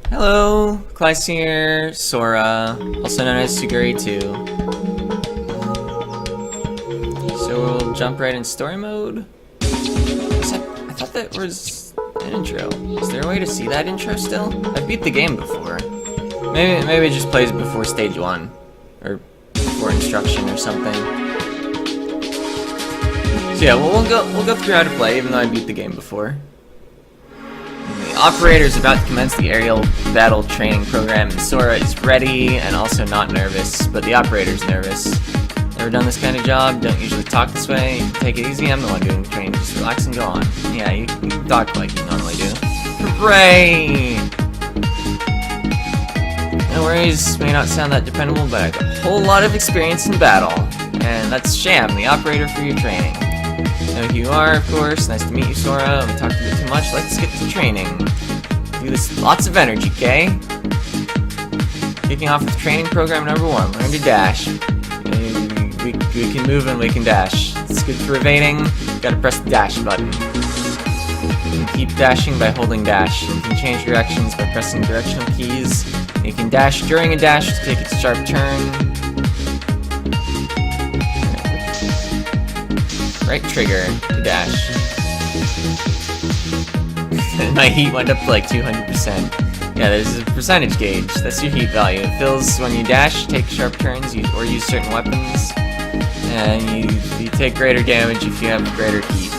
Hello, Clyce here, Sora, also known as Suguri2. So we'll jump right in story mode. I thought that was an intro. Is there a way to see that intro still? I've beat the game before. Maybe it just plays before stage 1. Or before instruction or something. So yeah, we'll go through how to play even though I beat the game before. The operator is about to commence the aerial battle training program, and Sora is ready and also not nervous, but the operator's nervous. Never done this kind of job, don't usually talk this way. Take it easy, I'm the one doing the training, just relax and go on. Yeah, you talk like you normally do. Hooray! No worries, may not sound that dependable, but I have a whole lot of experience in battle. And that's Sham, the operator for your training. Know who you are, of course. Nice to meet you, Sora. We talked a bit too much. Let's get to training. Do this lots of energy, okay? Kicking off with training program number 1. Learn to dash. We can move and we can dash. It's good for evading. Gotta press the dash button. You can keep dashing by holding dash. You can change directions by pressing directional keys. You can dash during a dash to take its sharp turn. Right trigger to dash. My heat went up to like 200%. Yeah, there's a percentage gauge. That's your heat value. It fills when you dash, take sharp turns, or use certain weapons. And you take greater damage if you have greater heat.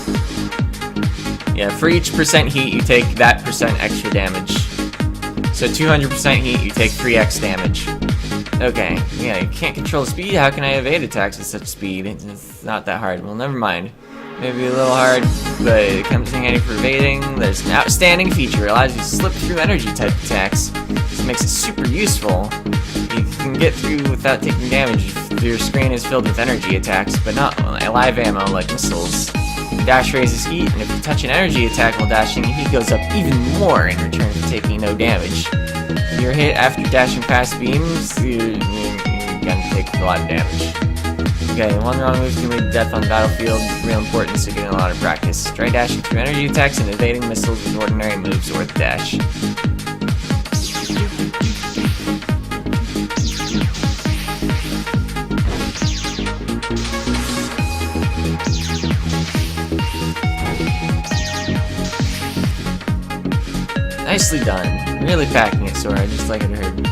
Yeah, for each percent heat, you take that percent extra damage. So 200% heat, you take 3x damage. Okay, yeah, you can't control speed. How can I evade attacks at such speed? It's not that hard. Well, never mind. Maybe a little hard, but it comes in handy for evading. There's an outstanding feature. It allows you to slip through energy type attacks. This makes it super useful. You can get through without taking damage if your screen is filled with energy attacks, but not live ammo like missiles. Dash raises heat, and if you touch an energy attack while dashing, heat goes up even more in return for taking no damage. If you're hit after dashing past beams, you're gonna take a lot of damage. Okay, one wrong move can lead to death on the battlefield. Real important, so getting a lot of practice. Try dashing through energy attacks and evading missiles with ordinary moves or the dash. Nicely done. Really packing it, Sora, just like it heard.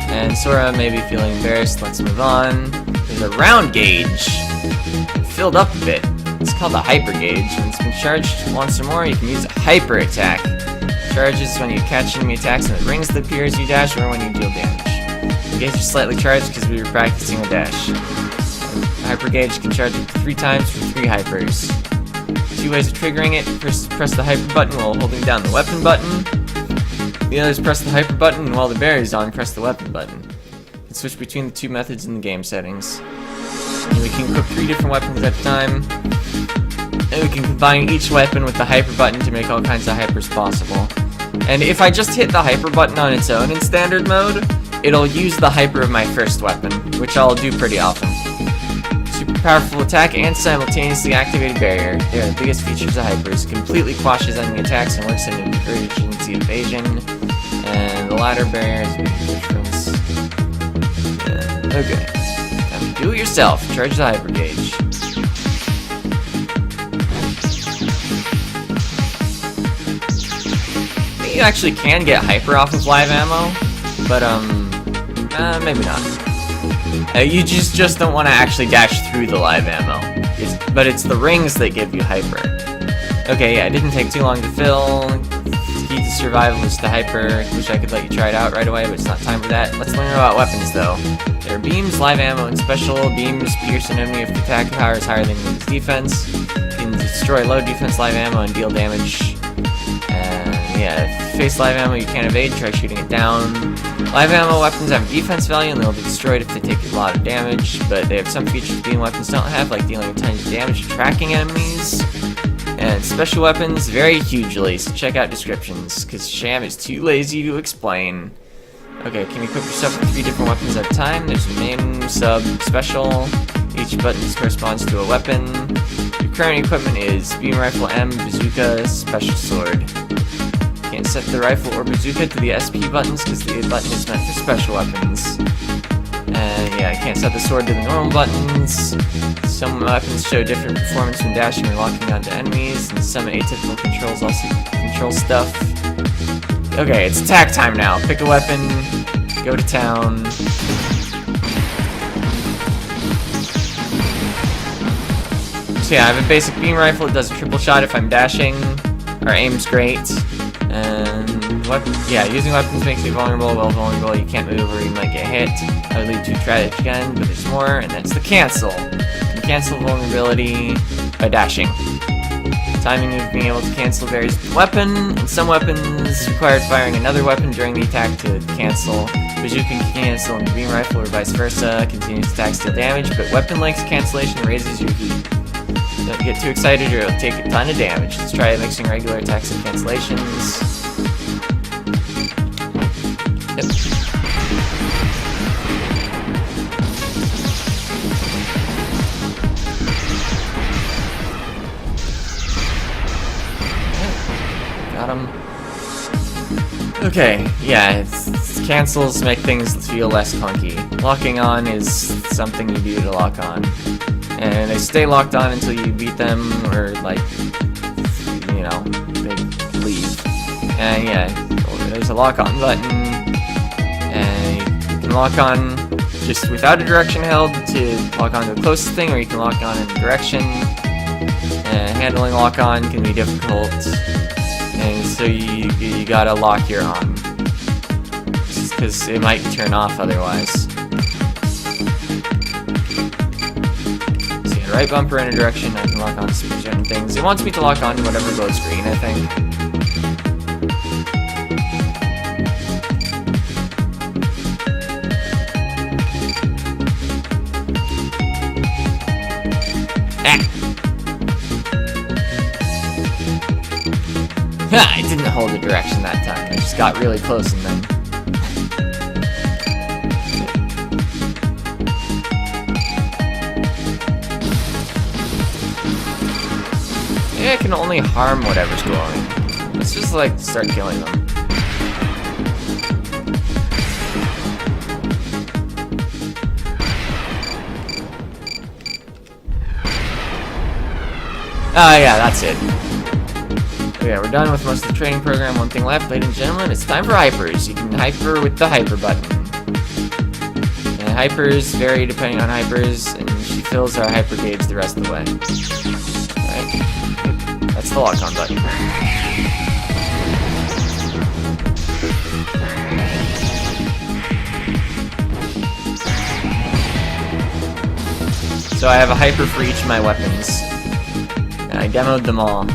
And Sora may be feeling embarrassed. Let's move on. There's a round gauge. It filled up a bit. It's called a hyper gauge. When it's been charged once or more, you can use a hyper attack. It charges when you catch enemy attacks and it rings that appear as you dash or when you deal damage. The gauge is slightly charged because we were practicing a dash. A hyper gauge can charge up to 3 times for 3 hypers. 2 ways of triggering it. First, press the hyper button while holding down the weapon button. The other is press the hyper button, and while the barrier is on, press the weapon button. You can switch between the 2 methods in the game settings. And we can equip 3 different weapons at a time. And we can combine each weapon with the hyper button to make all kinds of hypers possible. And if I just hit the hyper button on its own in standard mode, it'll use the hyper of my first weapon, which I'll do pretty often. Super powerful attack and simultaneously activated barrier. They are the biggest features of hypers. Completely quashes enemy attacks and works in an emergency evasion. And the latter barrier is a big difference. Okay. Time to do it yourself. Charge the hyper gauge. I think you actually can get hyper off of live ammo, but maybe not. You just don't want to actually dash through the live ammo. But it's the rings that give you hyper. Okay, yeah, it didn't take too long to fill. Key to survival is the hyper. Wish I could let you try it out right away, but it's not time for that. Let's learn about weapons, though. There are beams, live ammo, and special. Beams pierce an enemy if the attack power is higher than its defense. You can destroy low defense live ammo and deal damage. And yeah, if you face live ammo you can't evade, try shooting it down. Live ammo weapons have a defense value and they'll be destroyed if they take a lot of damage, but they have some features beam weapons don't have, like dealing a ton of damage and tracking enemies. And special weapons vary hugely, so check out descriptions, because Sham is too lazy to explain. Okay, can you equip yourself with 3 different weapons at a time? There's main, sub, special. Each button corresponds to a weapon. Your current equipment is beam rifle M, bazooka, special sword. Can't set the rifle or bazooka to the SP buttons because the button is meant for special weapons. And yeah, I can't set the sword to the normal buttons. Some weapons show different performance when dashing or locking onto enemies, and some atypical controls also control stuff. Okay, it's attack time now. Pick a weapon, go to town. So yeah, I have a basic beam rifle. It does a triple shot if I'm dashing. Our aim's great. And yeah, using weapons makes you vulnerable. Well, vulnerable, you can't move or you might get hit. That would lead to a tragic end, but there's more, and that's the cancel. You can cancel vulnerability by dashing. Timing of being able to cancel varies with the weapon, and some weapons required firing another weapon during the attack to cancel. Bazooka can cancel in the beam rifle or vice versa. Continuous attacks deal damage, but weapon length cancellation raises your heat. Don't get too excited or it'll take a ton of damage. Let's try mixing regular attacks and cancellations. Yep. Got him. Okay, yeah, it's cancels make things feel less clunky. Locking on is something you do to lock on. And they stay locked on until you beat them, or like, you know, they leave. And yeah, there's a lock on button, and you can lock on just without a direction held to lock on to the closest thing, or you can lock on in a direction. And handling lock on can be difficult, and so you gotta lock your on, because it might turn off otherwise. Right bumper in a direction, I can lock on to certain things. It wants me to lock on to whatever load screen, I think. Ah! I didn't hold the direction that time. I just got really close and then... I can only harm whatever's glowing. Let's just like start killing them. Ah, yeah, that's it. Okay, we're done with most of the training program. One thing left, ladies and gentlemen, it's time for hypers. You can hyper with the hyper button. And hypers vary depending on hypers, and she fills our hyper gauge the rest of the way. Alright. That's the lock-on button. So I have a hyper for each of my weapons. And I demoed them all.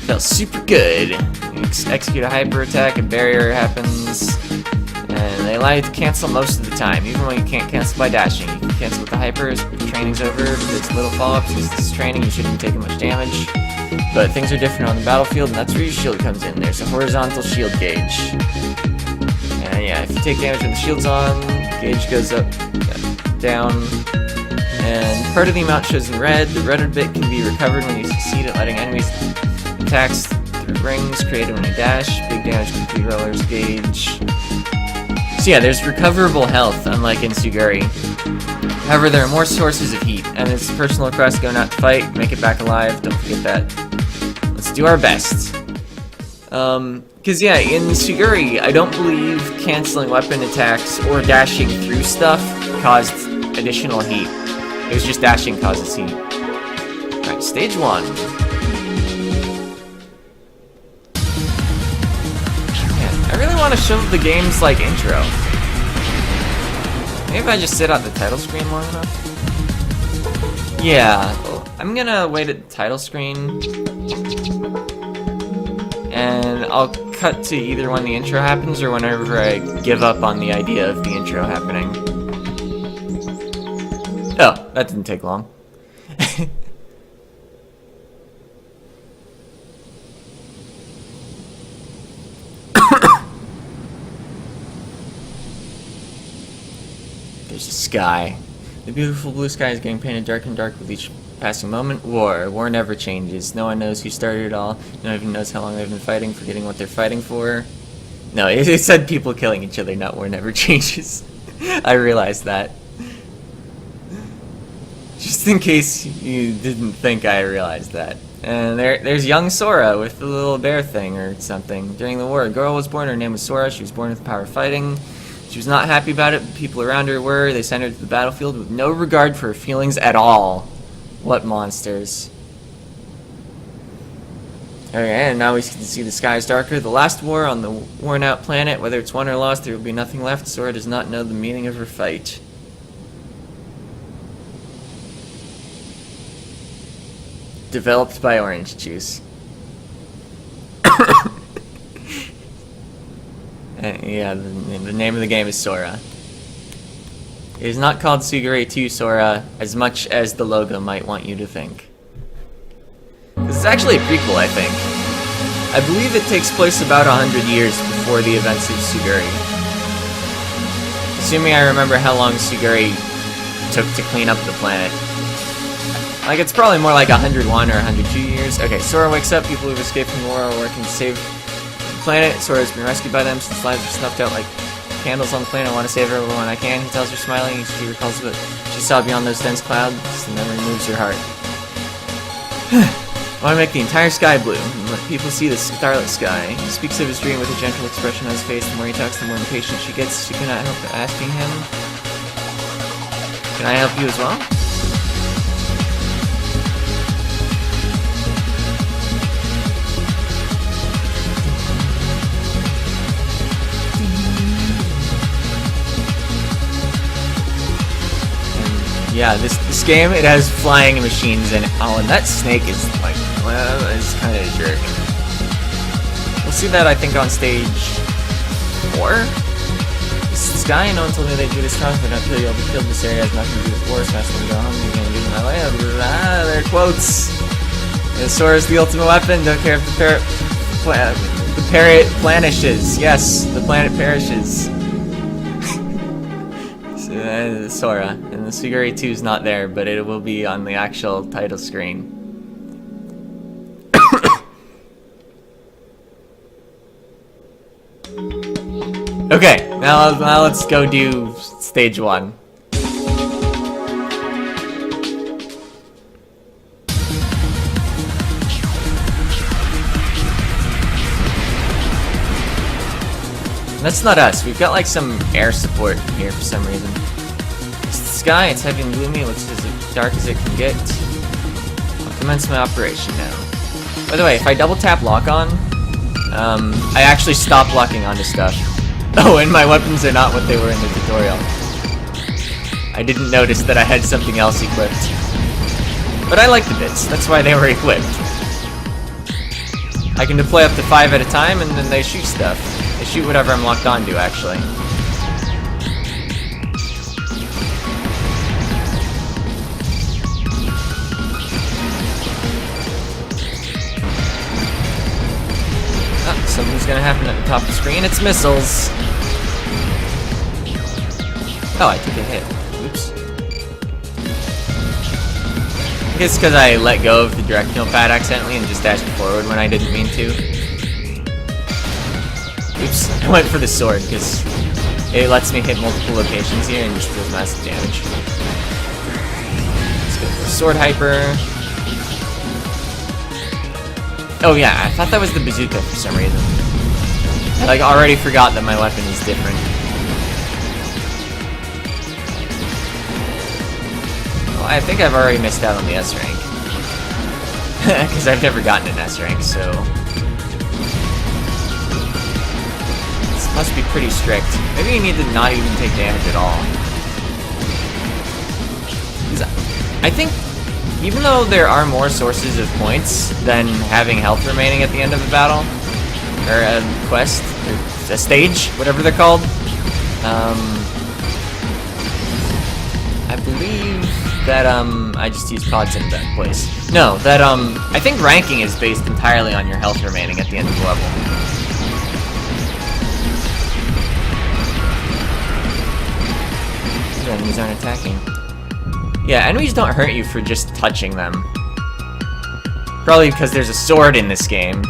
Felt super good. You execute a hyper attack, a barrier happens, and they allow you to cancel most of the time, even when you can't cancel by dashing. You can cancel with the hypers, training's over, but there's little follow-ups. Because this is training, you shouldn't be taking much damage. But things are different on the battlefield, and that's where your shield comes in. There's a horizontal shield gauge. And yeah, if you take damage when the shield's on, gauge goes up, down, and part of the amount shows in red. The red bit can be recovered when you succeed at letting enemies attacks through rings created when you dash. Big damage with the roller's gauge. So yeah, there's recoverable health, unlike in Suguri. However, there are more sources of heat, and it's a personal request: go not to fight, make it back alive, don't forget that. Let's do our best. Cause yeah, in Suguri, I don't believe canceling weapon attacks or dashing through stuff caused additional heat. It was just dashing causes heat. Alright, stage 1. Yeah, I really want to show the game's, like, intro. Maybe if I just sit at the title screen long enough? Yeah, I'm gonna wait at the title screen. And I'll cut to either when the intro happens or whenever I give up on the idea of the intro happening. Oh, that didn't take long. There's a sky. The beautiful blue sky is getting painted dark and dark with each Passing moment. War. War never changes. No one knows who started it all. No one even knows how long they've been fighting, forgetting what they're fighting for. No, it said people killing each other, not war never changes. I realized that. Just in case you didn't think I realized that. And there's young Sora with the little bear thing or something. During the war, a girl was born. Her name was Sora. She was born with the power of fighting. She was not happy about it, but people around her were. They sent her to the battlefield with no regard for her feelings at all. What monsters. Okay, and now we can see the sky is darker. The last war on the worn-out planet. Whether it's won or lost, there will be nothing left. Sora does not know the meaning of her fight. Developed by orange juice. Yeah, the name of the game is Sora. It is not called Sugure 2 Sora as much as the logo might want you to think. This is actually a prequel, I think. I believe it takes place about 100 years before the events of Sugure. Assuming I remember how long Sugure took to clean up the planet. Like, it's probably more like 101 or 102 years. Okay, Sora wakes up. People who've escaped from the war are working to save the planet. Sora's been rescued by them since lives are snuffed out like candles on the planet. I want to save everyone I can. He tells her, smiling. She recalls what she saw beyond those dense clouds. The memory moves her heart. I want to make the entire sky blue and let people see the starlit sky. He speaks of his dream with a gentle expression on his face. The more he talks, the more impatient she gets. She cannot help asking him, "Can I help you as well?" Yeah, this game, it has flying machines in it. Oh, and that snake is like, well, it's kind of a jerk. We'll see that, I think, on stage 4? This guy, no one told me they'd do this time, if I don't kill you, I'll be killed. This area has nothing to do with war, smash them, go home, you're gonna do my way. Ah, they're quotes. The Sora's the ultimate weapon, don't care if the parrot planishes. Yes, the planet perishes. Sora, and the Sugure 2 is not there, but it will be on the actual title screen. Okay, now let's go do stage 1. That's not us. We've got like some air support here for some reason. It's the sky. It's heavy and gloomy. It looks as dark as it can get. I'll commence my operation now. By the way, if I double tap lock on, I actually stop locking onto stuff. Oh, and my weapons are not what they were in the tutorial. I didn't notice that I had something else equipped. But I like the bits. That's why they were equipped. I can deploy up to 5 at a time, and then they shoot stuff. They shoot whatever I'm locked onto, actually. Oh, something's gonna happen at the top of the screen. It's missiles. Oh, I took a hit. Oops. I guess because I let go of the directional pad accidentally and just dashed forward when I didn't mean to. Oops, I went for the sword because it lets me hit multiple locations here and just deals massive damage. Let's go for sword hyper. Oh yeah, I thought that was the bazooka for some reason. I like already forgot that my weapon is different. Well, I think I've already missed out on the S rank. Because I've never gotten an S rank, so... must be pretty strict. Maybe you need to not even take damage at all. I think, even though there are more sources of points than having health remaining at the end of a battle, or a quest, or a stage, whatever they're called, I believe that, I just used pods in that place. No, that, I think ranking is based entirely on your health remaining at the end of the level. Enemies aren't attacking. Yeah, enemies don't hurt you for just touching them. Probably because there's a sword in this game.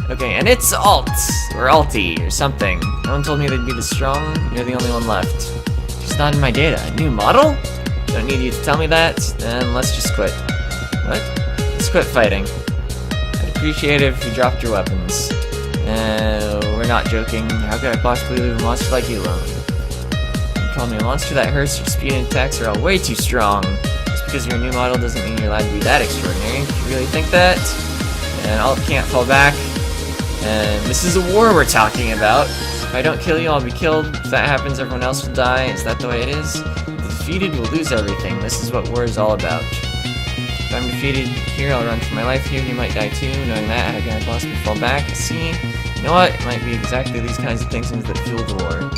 Okay, and it's alt, or alti, or something. No one told me they'd be this strong. You're the only one left. It's not in my data. A new model? Don't need you to tell me that. Then let's just quit. What? Let's quit fighting. I'd appreciate it if you dropped your weapons. We're not joking. How could I possibly leave a monster like you alone? You called me a monster? That hurts. Your speed and attacks are all way too strong. Just because you're a new model doesn't mean you're allowed to be that extraordinary. You really think that? And alt can't fall back. And this is a war we're talking about. If I don't kill you, I'll be killed. If that happens, everyone else will die. Is that the way it is? If defeated, we'll lose everything. This is what war is all about. If I'm defeated here, I'll run for my life here. You might die too. Knowing that, how can I possibly fall back? See? You know what? It might be exactly these kinds of things that fuel the war.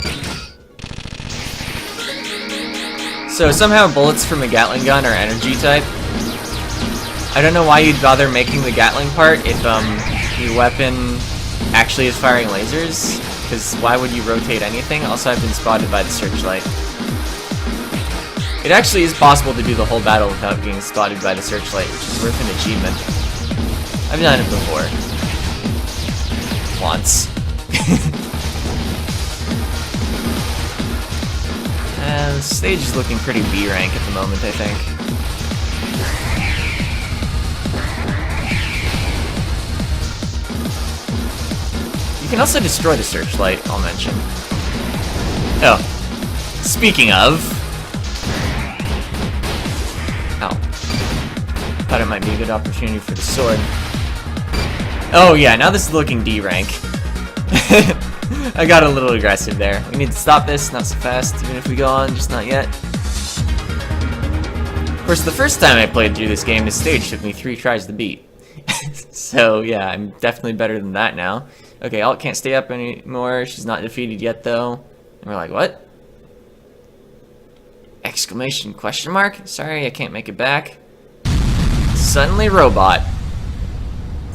So somehow bullets from a Gatling gun are energy type. I don't know why you'd bother making the Gatling part if your weapon actually is firing lasers, because why would you rotate anything? Also, I've been spotted by the searchlight. It actually is possible to do the whole battle without being spotted by the searchlight, which is worth an achievement. I've done it before. Once. The stage is looking pretty B rank at the moment, I think. You can also destroy the searchlight, I'll mention. Oh. Speaking of... Ow. Thought it might be a good opportunity for the sword. Oh yeah, now this is looking D rank. I got a little aggressive there. We need to stop this, not so fast, even if we go on, just not yet. Of course, the first time I played through this game, this stage took me 3 tries to beat. So yeah, I'm definitely better than that now. Okay, alt can't stay up anymore. She's not defeated yet, though. And we're like, what? Exclamation question mark? Sorry, I can't make it back. Suddenly robot.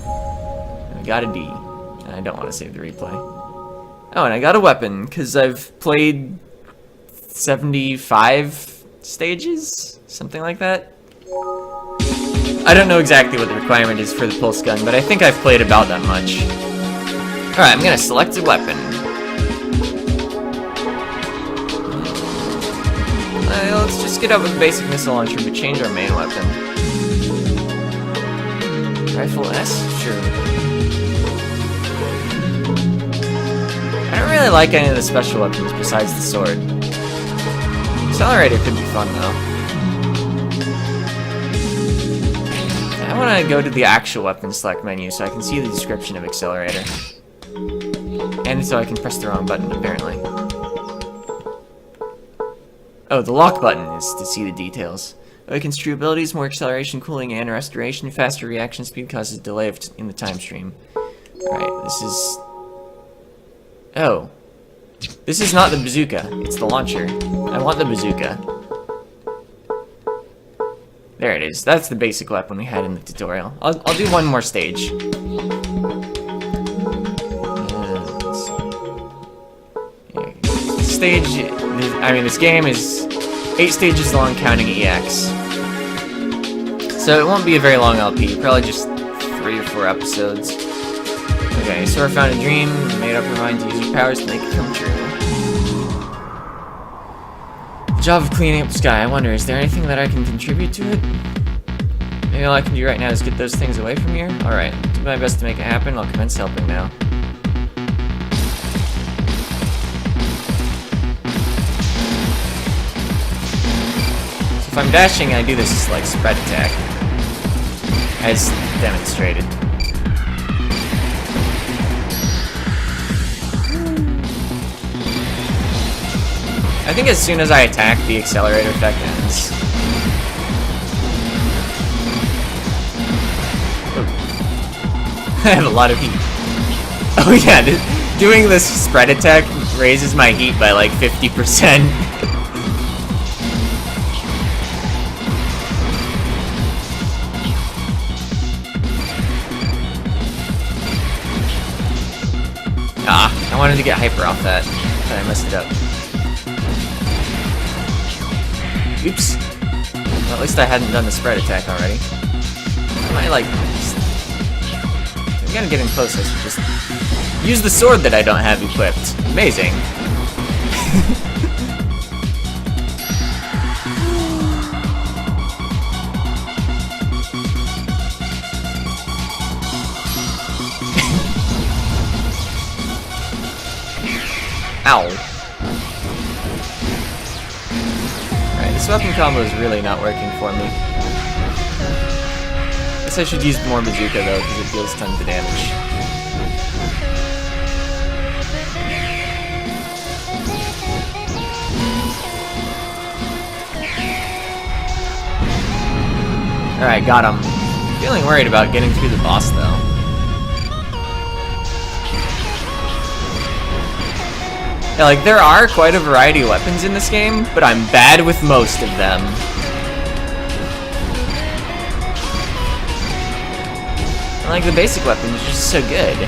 I got a D. And I don't want to save the replay. Oh, and I got a weapon, because I've played 75 stages? Something like that? I don't know exactly what the requirement is for the pulse gun, but I think I've played about that much. Alright, I'm gonna select a weapon. Let's just get up with a basic missile launcher, but change our main weapon. Rifle S? Sure. I don't really like any of the special weapons besides the sword. Accelerator could be fun, though. I want to go to the actual weapon select menu so I can see the description of accelerator. And so I can press the wrong button, apparently. Oh, the lock button is to see the details. Awakens true abilities, more acceleration, cooling, and restoration. Faster reaction speed causes delay in the time stream. Alright, this is... Oh. This is not the bazooka, it's the launcher. I want the bazooka. There it is. That's the basic weapon we had in the tutorial. I'll do one more stage. This game is 8 stages long, counting EX. So it won't be a very long LP, probably just 3 or 4 episodes. Okay, Sora found a dream, made up her mind to use her powers to make it come true. The job of cleaning up the sky. I wonder, is there anything that I can contribute to it? Maybe all I can do right now is get those things away from here? Alright, do my best to make it happen. I'll commence helping now. So if I'm dashing, I do this like spread attack, as demonstrated. I think as soon as I attack, the accelerator effect ends. I have a lot of heat. Oh yeah, doing this spread attack raises my heat by like 50%. I wanted to get hyper off that, but I messed it up. Oops. Well, at least I hadn't done the spread attack already. Am I like... I'm gonna get in close. I should just use the sword that I don't have equipped. Amazing. Ow. Alright, this weapon combo is really not working for me. Guess I should use more bazooka though, because it deals tons of damage. Alright, got him. Feeling worried about getting through the boss though. Yeah, like, there are quite a variety of weapons in this game, but I'm bad with most of them. And, like, the basic weapons are just so good.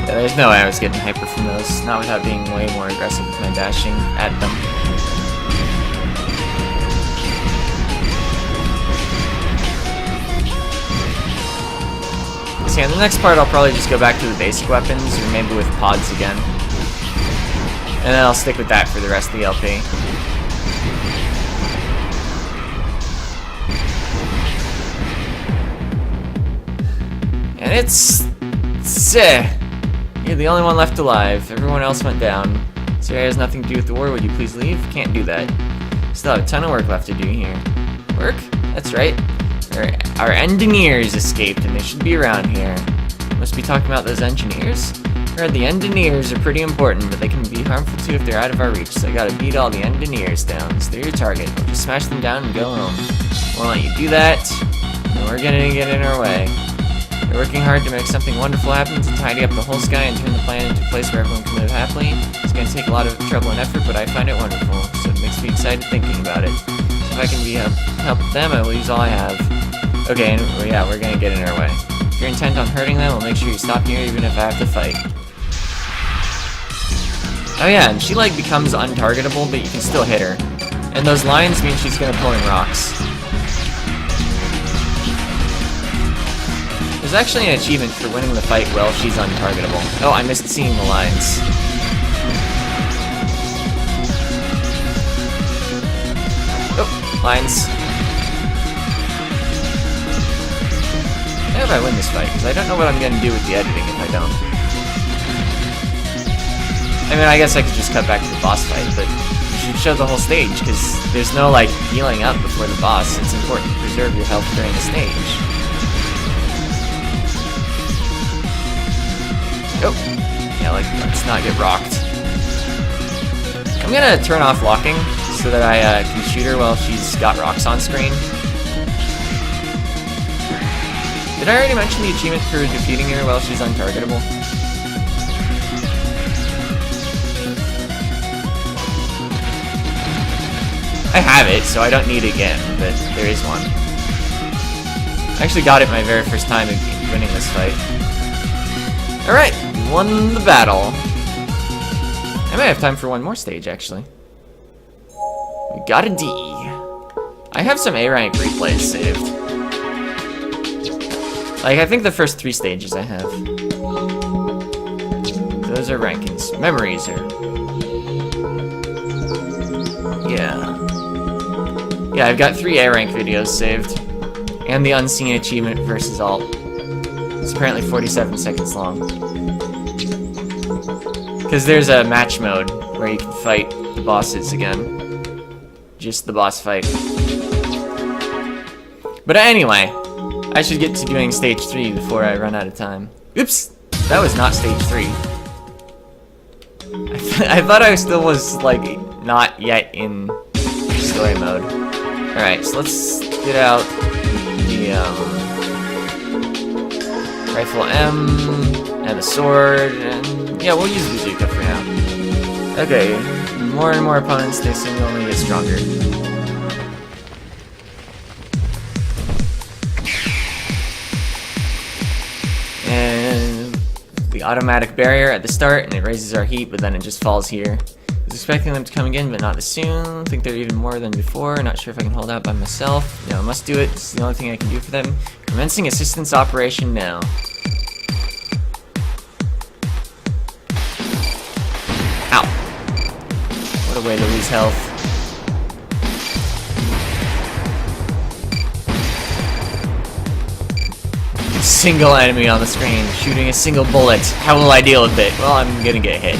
Yeah, there's no way I was getting hyper from those, not without being way more aggressive with my dashing at them. So yeah, in the next part I'll probably just go back to the basic weapons, or maybe with pods again. And then I'll stick with that for the rest of the LP. And it's... You're the only one left alive. Everyone else went down. Sora has nothing to do with the war. Would you please leave? Can't do that. Still have a ton of work left to do here. Work? That's right. Our engineers escaped, and they should be around here. Must be talking about those engineers? I heard the engineers are pretty important, but they can be harmful too if they're out of our reach, so I gotta beat all the engineers down. So they're your target. We'll just smash them down and go home. Won't let you do that, and we're gonna get in our way. They're working hard to make something wonderful happen, to tidy up the whole sky and turn the planet into a place where everyone can live happily. It's gonna take a lot of trouble and effort, but I find it wonderful, so it makes me excited thinking about it. So if I can be help them, I will use all I have. Okay, and yeah, we're gonna get in our way. If you're intent on hurting them, we'll make sure you stop here even if I have to fight. Oh yeah, and she like becomes untargetable, but you can still hit her. And those lines mean she's gonna pull in rocks. There's actually an achievement for winning the fight while she's untargetable. Oh, I missed seeing the lines. Oh, lines. I hope I win this fight, because I don't know what I'm going to do with the editing if I don't. I mean, I guess I could just cut back to the boss fight, but you should show the whole stage, because there's no, like, healing up before the boss. It's important to preserve your health during the stage. Oh. Yeah, like, let's not get rocked. I'm going to turn off locking, so that I can shoot her while she's got rocks on screen. Did I already mention the achievement for defeating her while she's untargetable? I have it, so I don't need it again, but there is one. I actually got it my very first time in winning this fight. Alright, we won the battle. I might have time for one more stage, actually. We got a D. I have some A rank replays saved. Like, I think the first 3 stages I have. Those are rankings. Memories are... Yeah. Yeah, I've got 3 A rank videos saved. And the unseen achievement versus alt. It's apparently 47 seconds long. Because there's a match mode where you can fight the bosses again. Just the boss fight. But anyway, I should get to doing stage 3 before I run out of time. Oops! That was not stage 3. I thought I still was, like, not yet in story mode. Alright, so let's get out the, rifle M, and the sword, and yeah, we'll use bazooka for now. Okay, more and more opponents, they seem to only get stronger. And the automatic barrier at the start, and it raises our heat, but then it just falls here. I was expecting them to come again, but not this soon. Think they're even more than before. Not sure if I can hold out by myself. No, I must do it. This is the only thing I can do for them. Commencing assistance operation now. Ow. What a way to lose health. Single enemy on the screen, shooting a single bullet. How will I deal with it? Well, I'm gonna get hit.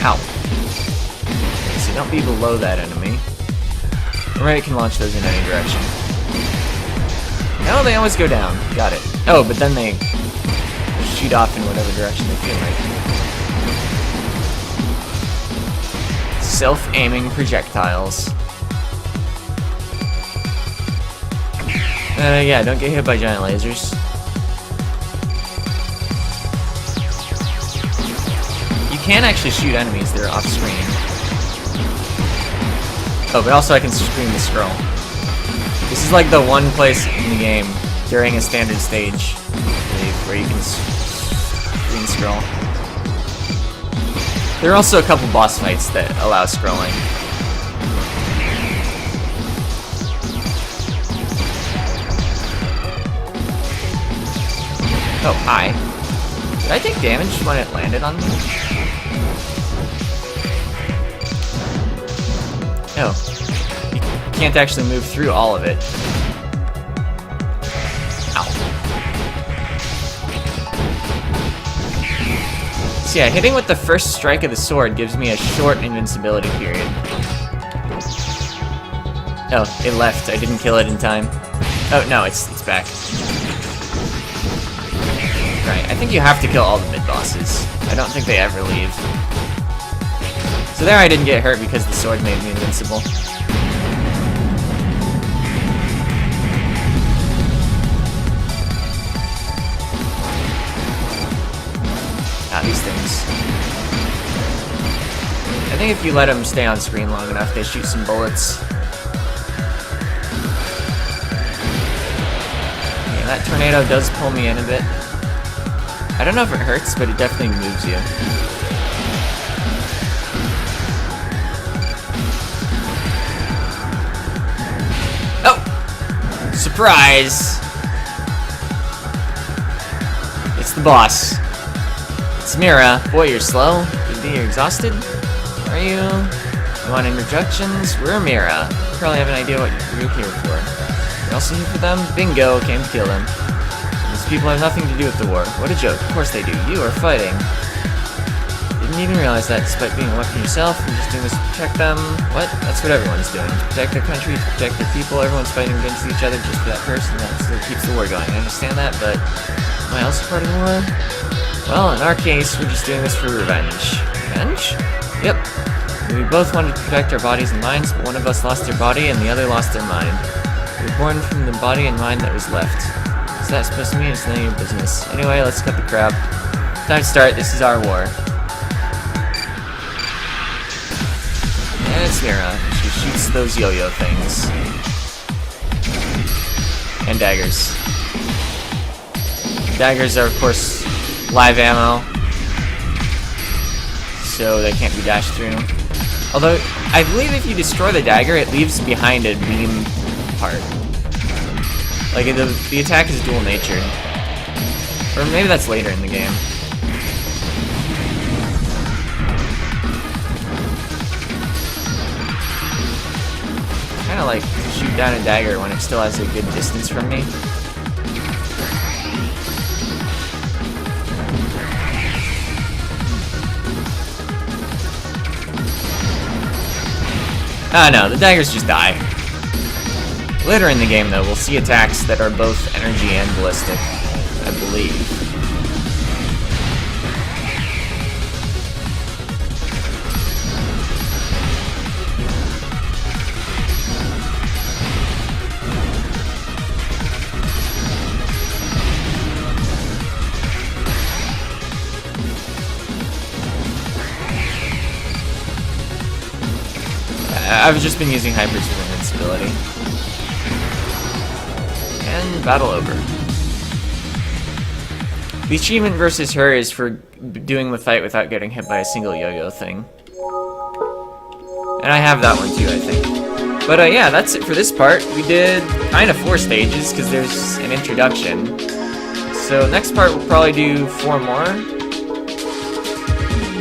Ow. Okay, so don't be below that enemy. Or you can launch those in any direction. No, they always go down. Got it. Oh, but then they shoot off in whatever direction they feel like. Self-aiming projectiles. Yeah, don't get hit by giant lasers. You can actually shoot enemies that are off screen. Oh, but also I can screen the scroll. This is like the one place in the game during a standard stage, I believe, where you can screen scroll. There are also a couple boss fights that allow scrolling. Oh, hi. Did I take damage when it landed on me? Oh. You can't actually move through all of it. Ow. So yeah, hitting with the first strike of the sword gives me a short invincibility period. Oh, it left. I didn't kill it in time. Oh, no, it's back. Right, I think you have to kill all the mid-bosses. I don't think they ever leave. So there I didn't get hurt because the sword made me invincible. Ah, these things. I think if you let them stay on screen long enough, they shoot some bullets. Yeah, that tornado does pull me in a bit. I don't know if it hurts, but it definitely moves you. Oh! Surprise! It's the boss. It's Mira. Boy, you're slow. Could be you're exhausted. Are you? You want introductions? We're Mira. You probably have an idea what you're here for. You're also here for them? Bingo, came to kill them. These people have nothing to do with the war. What a joke. Of course they do. You are fighting. Didn't even realize that despite being a weapon yourself, I'm just doing this to protect them. What? That's what everyone's doing. To protect their country, to protect their people. Everyone's fighting against each other just for that person. That's what keeps the war going. I understand that, but am I also part of the war? Well, in our case, we're just doing this for revenge. Revenge? Yep. We both wanted to protect our bodies and minds, but one of us lost their body and the other lost their mind. We were born from the body and mind that was left. What's that supposed to mean? It's none of your business. Anyway, let's cut the crap. Time to start. This is our war. And it's Mira. She shoots those yo-yo things. And daggers. Daggers are, of course, live ammo. So they can't be dashed through. Although, I believe if you destroy the dagger, it leaves behind a beam part. Like, the attack is dual-natured. Or maybe that's later in the game. Kinda like shoot down a dagger when it still has a good distance from me. Ah, no, the daggers just die. Later in the game, though, we'll see attacks that are both energy and ballistic, I believe. I've just been using hypers for invincibility. And battle over. The achievement versus her is for doing the fight without getting hit by a single yo-yo thing. And I have that one too, I think. But yeah, that's it for this part. We did kind of 4 stages, because there's an introduction. So next part we'll probably do 4 more.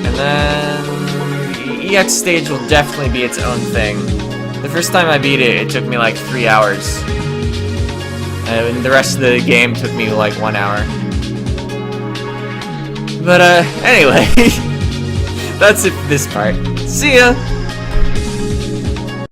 And then the EX stage will definitely be its own thing. The first time I beat it, it took me like 3 hours. And the rest of the game took me like 1 hour. But anyway, that's it for this part. See ya!